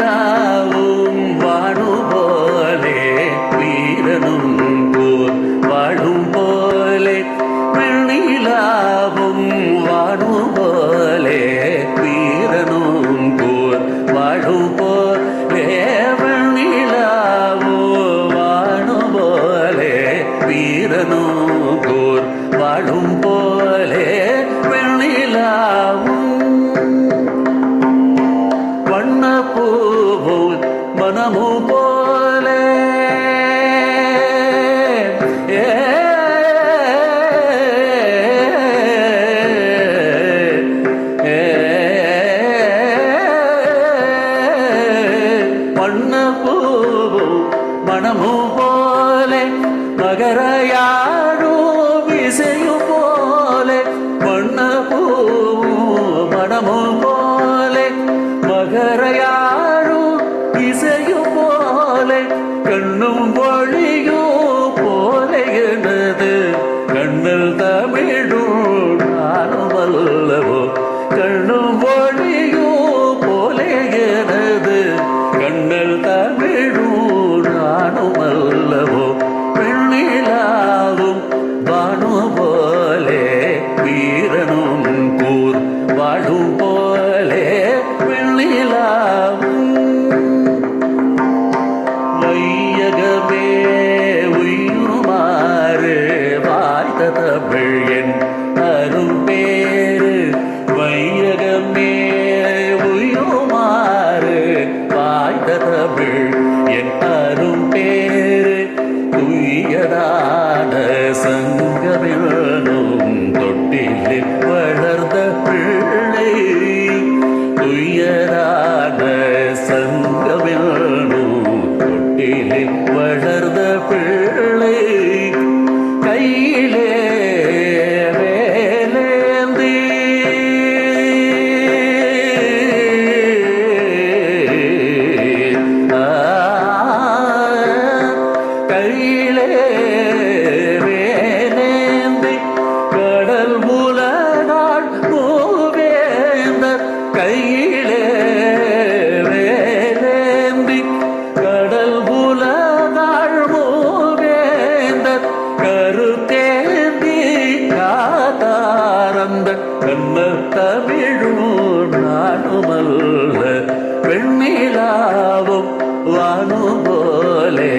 வெண்ணிலாவும் வாழு போலே வீரனும் போர் வாழும் போலே வெண்ணிலாவும் வாழு போலே வீரனும் போர் வாழும் போலே வெண்ணிலாவோ வாழு போலே வீரனும் போர் வாழும் போலே வெண்ணிலாவும் வண்ணப்பூவும் மனமு போலே வண்ணப்பூவும் மனமு போலே மகரையாடும் இசையும் போலே வண்ணப்பூவும் மனமு போலே மகரையாடும் இசையும் போலே கண்ணும் பொழியும் போலே எனது கண்ணல் தமிழும் நானும் அல்லவோ கண்ணும் பொழியும் போலே எனது கண்ணல் தமிழும் நானும் அல்லவோ வெண்ணிலாவும் வானு போலே வீரனும் கூர் வாழும் போலே வெண்ணிலாவும் வையகமே உயுமாறு வாய்த்த தமிழ் என் அரும் பேரு வையகமே உயுமாறு வாய்த்த தமிழ் என் அரும் பேரு துயரான சங்கமெனும் தொட்டிலில் வளர்ந்த பிள்ளை துயரான சங்கமெனும் தொட்டிலில் வளர்ந்த பிள்ளை கையிலே வேலேந்தி கையிலே வேலேந்தி கடல் முலநாள் மூவேந்தர் கையிலே வேலேந்தி கடல் முலநாள் மூவேந்தர் கருத்தேந்தி காத்தாரந்த கண்ண தமிழும் நானுமல்ல வெண்ணிலாவும் வானு போலே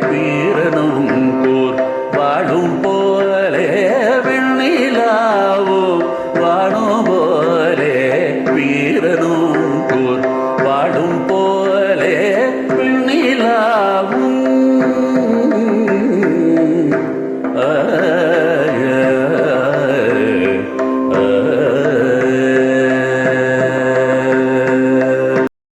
வீரனும் கூர் வாழும் போலே வெண்ணிலாவும் வானு போலே வீரனும் கூர் வாழும் போலே வெண்ணிலாவும் ஆ